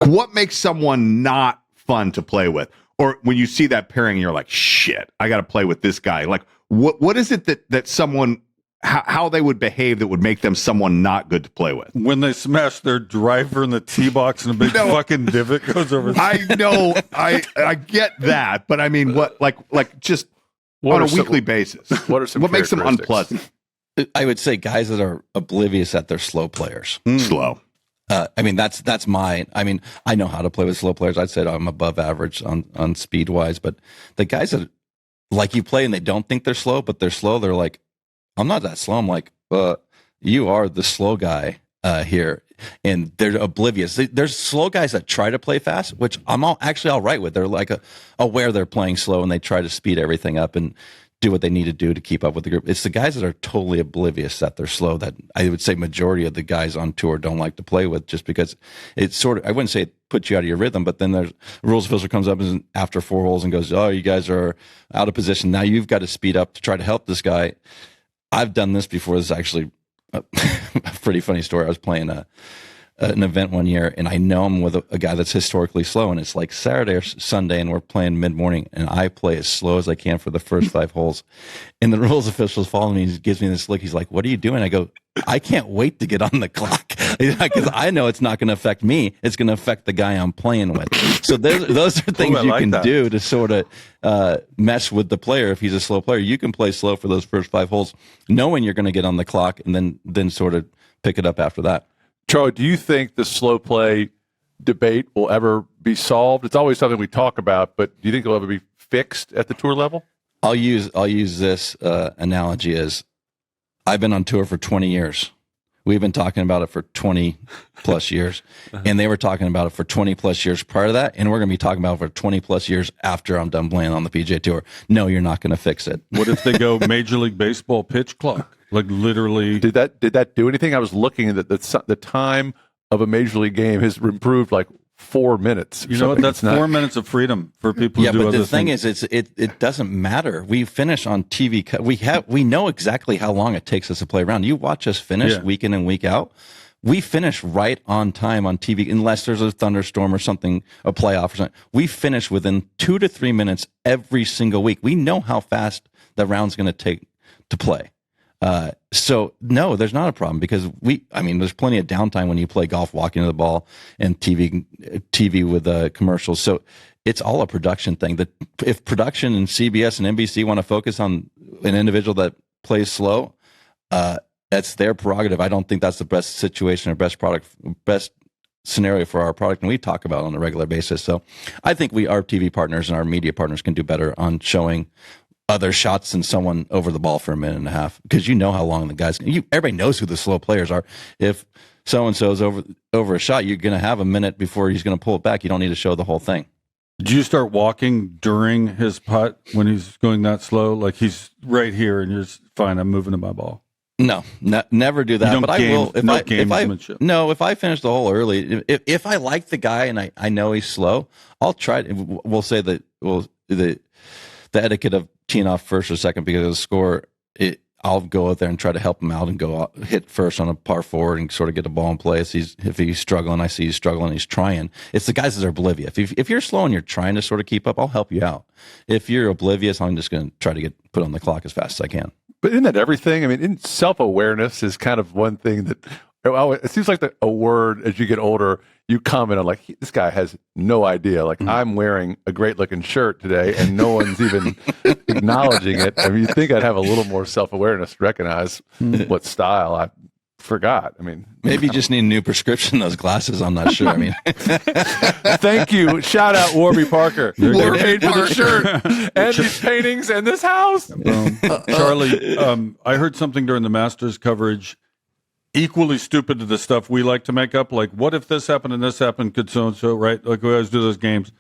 What makes someone not fun to play with? Or when you see that pairing, you're like, shit, I got to play with this guy. Like, what is it that someone, how they would behave that would make them someone not good to play with? When they smash their driver in the tee box and a big fucking divot goes over. I know, I get that, but I mean, what, like just on a weekly basis? What makes them unpleasant? I would say guys that are oblivious that they're slow players. Slow. I mean, that's mine. I mean, I know how to play with slow players. I'd say I'm above average on speed wise, but the guys that like you play and they don't think they're slow, but they're slow. They're like, I'm not that slow. I'm like, you are the slow guy here, and they're oblivious. There's slow guys that try to play fast, which I'm actually all right with. They're like aware they're playing slow and they try to speed everything up and do what they need to do to keep up with the group. It's the guys that are totally oblivious that they're slow that I would say majority of the guys on tour don't like to play with, just because it's sort of, I wouldn't say it puts you out of your rhythm, but then there's rules official comes up after 4 holes and goes, oh, you guys are out of position. Now you've got to speed up to try to help this guy. I've done this before. This is actually a pretty funny story. I was playing an event one year, and I know I'm with a guy that's historically slow, and it's like Saturday or Sunday, and we're playing mid-morning, and I play as slow as I can for the first 5 holes. And the rules officials follow me, and he gives me this look. He's like, what are you doing? I go, I can't wait to get on the clock, because I know it's not going to affect me. It's going to affect the guy I'm playing with. So those are things you can do to sort of mess with the player. If he's a slow player, you can play slow for those first 5 holes, knowing you're going to get on the clock, and then sort of pick it up after that. Charlie, do you think the slow play debate will ever be solved? It's always something we talk about, but do you think it'll ever be fixed at the tour level? I'll use this analogy as I've been on tour for 20 years. We've been talking about it for 20 plus years, and they were talking about it for 20 plus years prior to that, and we're going to be talking about it for 20 plus years after I'm done playing on the PGA Tour. No, you're not going to fix it. What if they go Major League Baseball pitch clock? Like literally, did that do anything? I was looking at the time of a major league game has improved like 4 minutes. You know what? That's 4 minutes of freedom for people who do other things. Yeah, but the thing is, it doesn't matter. We finish on TV. We know exactly how long it takes us to play around. You watch us finish week in and week out. We finish right on time on TV, unless there's a thunderstorm or something, a playoff or something. We finish within 2 to 3 minutes every single week. We know how fast the round's going to take to play. So no, there's not a problem, because there's plenty of downtime when you play golf, walking to the ball, and TV with commercials. So it's all a production thing. That if production and CBS and NBC want to focus on an individual that plays slow, that's their prerogative. I don't think that's the best situation or best scenario for our product, and we talk about it on a regular basis. So I think our TV partners and our media partners can do better on showing other shots than someone over the ball for a minute and a half, because you know how long the guys. Everybody knows who the slow players are. If so and so is over a shot, you're going to have a minute before he's going to pull it back. You don't need to show the whole thing. Did you start walking during his putt when he's going that slow? Like he's right here and you're fine. I'm moving to my ball. No, never do that. But I will. If I finish the hole early, if I like the guy and I know he's slow, I'll try. We'll say that the etiquette of teeing off first or second because of the score, I'll go out there and try to help him out and go out, hit first on a par 4 and sort of get the ball in play. If he's struggling, I see he's struggling, he's trying. It's the guys that are oblivious. If you're slow and you're trying to sort of keep up, I'll help you out. If you're oblivious, I'm just going to try to get put on the clock as fast as I can. But isn't that everything? I mean, self-awareness is kind of one thing that, it seems like a word as you get older, you comment on like, this guy has no idea. Like, I'm wearing a great looking shirt today and no one's even acknowledging it. I mean, you'd think I'd have a little more self-awareness to recognize what style. I forgot. I mean, maybe you just need a new prescription, those glasses. I'm not sure. I mean, thank you. Shout out Warby Parker. You're paid for the shirt and these paintings and this house. Charlie, I heard something during the Masters coverage equally stupid to the stuff we like to make up, like what if this happened and this happened, could so-and-so, right? Like we always do those games.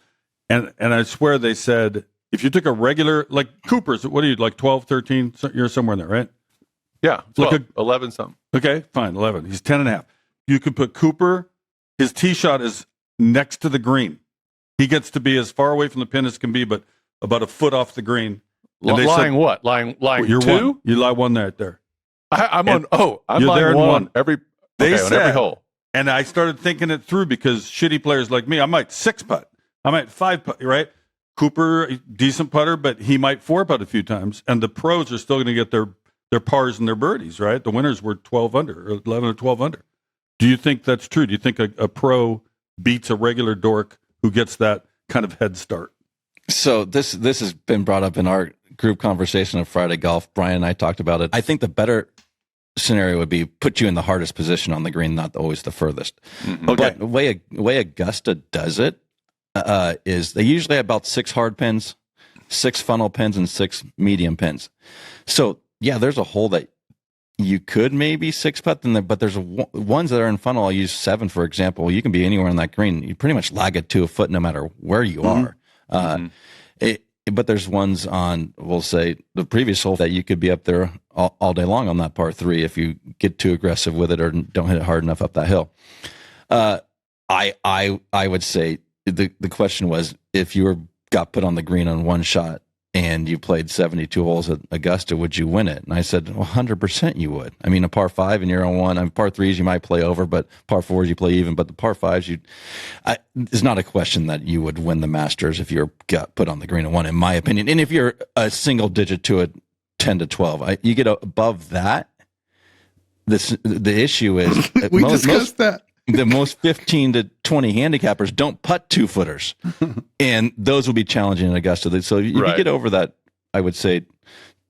And I swear they said, if you took a regular, like Cooper's, what are you, like 12, 13? You're somewhere in there, right? Yeah, 12, like 11 something. Okay, fine, 11. He's 10 and a half. You could put Cooper, his tee shot is next to the green. He gets to be as far away from the pin as can be, but about a foot off the green. Lying what? Lying you're 2? One. You lie one right there. I'm lying one every. They on said, every hole. And I started thinking it through because shitty players like me, I might 6-putt. I might 5-putt, right? Cooper, decent putter, but he might 4-putt a few times. And the pros are still going to get their pars and their birdies, right? The winners were 12 under, or 11 or 12 under. Do you think that's true? Do you think a pro beats a regular dork who gets that kind of head start? So this has been brought up in our group conversation of Friday Golf. Brian and I talked about it. I think the better scenario would be put you in the hardest position on the green, not always the furthest. Okay. But the way Augusta does it is they usually have about 6 hard pins, 6 funnel pins, and 6 medium pins. So yeah, there's a hole that you could maybe 6-putt, but there's ones that are in funnel. I'll use 7 for example. You can be anywhere on that green. You pretty much lag it to a foot no matter where you are. But there's ones on, we'll say, the previous hole that you could be up there all day long on that par 3 if you get too aggressive with it or don't hit it hard enough up that hill. I would say the question was, if you got put on the green on one shot and you played 72 holes at Augusta, would you win it? And I said, 100% you would. I mean, a par 5 and you're on one. I mean, par 3s you might play over, but par 4s you play even. But the par 5s, it's not a question that you would win the Masters if you got put on the green on one, in my opinion. And if you're a single digit to a 10 to 12, you get above that. The issue is we discussed that. The most 15 to 20 handicappers don't putt 2-footers, and those will be challenging in Augusta. So if you get over that, I would say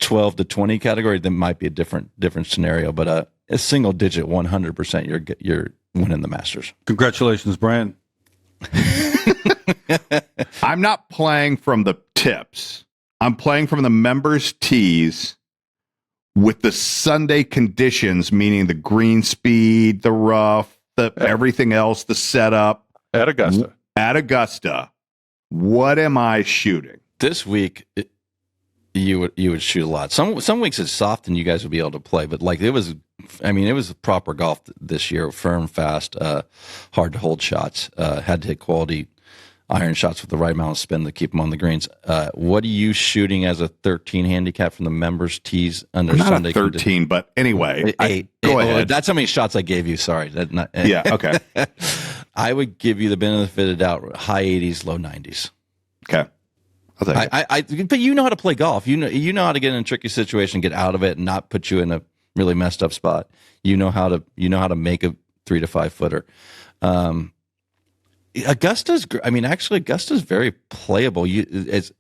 12 to 20 category, then might be a different scenario. But a single digit, 100%, you're winning the Masters. Congratulations, Brian. I'm not playing from the tips. I'm playing from the members' tees with the Sunday conditions, meaning the green speed, the rough, everything else, the setup. At Augusta. What am I shooting? This week, you would shoot a lot. Some weeks it's soft and you guys would be able to play, but like it was proper golf this year, firm, fast, hard to hold shots, had to hit quality iron shots with the right amount of spin to keep them on the greens. What are you shooting as a 13 handicap from the members' tees under Not Sunday? A 13, but anyway, go ahead. That's how many shots I gave you. Sorry. Yeah, okay. I would give you the benefit of the doubt, high 80s, low 90s. Okay. But you know how to play golf. You know how to get in a tricky situation, get out of it, and not put you in a really messed up spot. You know how to make a 3 to 5 footer. Augusta's very playable. It's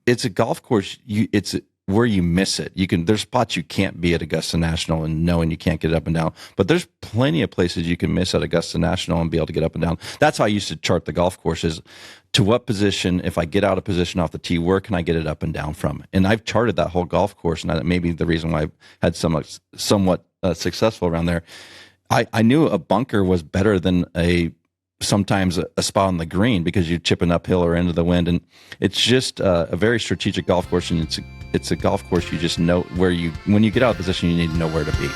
a golf course. It's where you miss it. There's spots you can't be at Augusta National and knowing you can't get up and down. But there's plenty of places you can miss at Augusta National and be able to get up and down. That's how I used to chart the golf courses. To what position, if I get out of position off the tee, where can I get it up and down from? And I've charted that whole golf course, and that may be the reason why I've had somewhat successful around there. I knew a bunker was better than sometimes a spot on the green because you're chipping uphill or into the wind, and it's just a very strategic golf course, and it's a golf course you just know when you get out of position, you need to know where to be.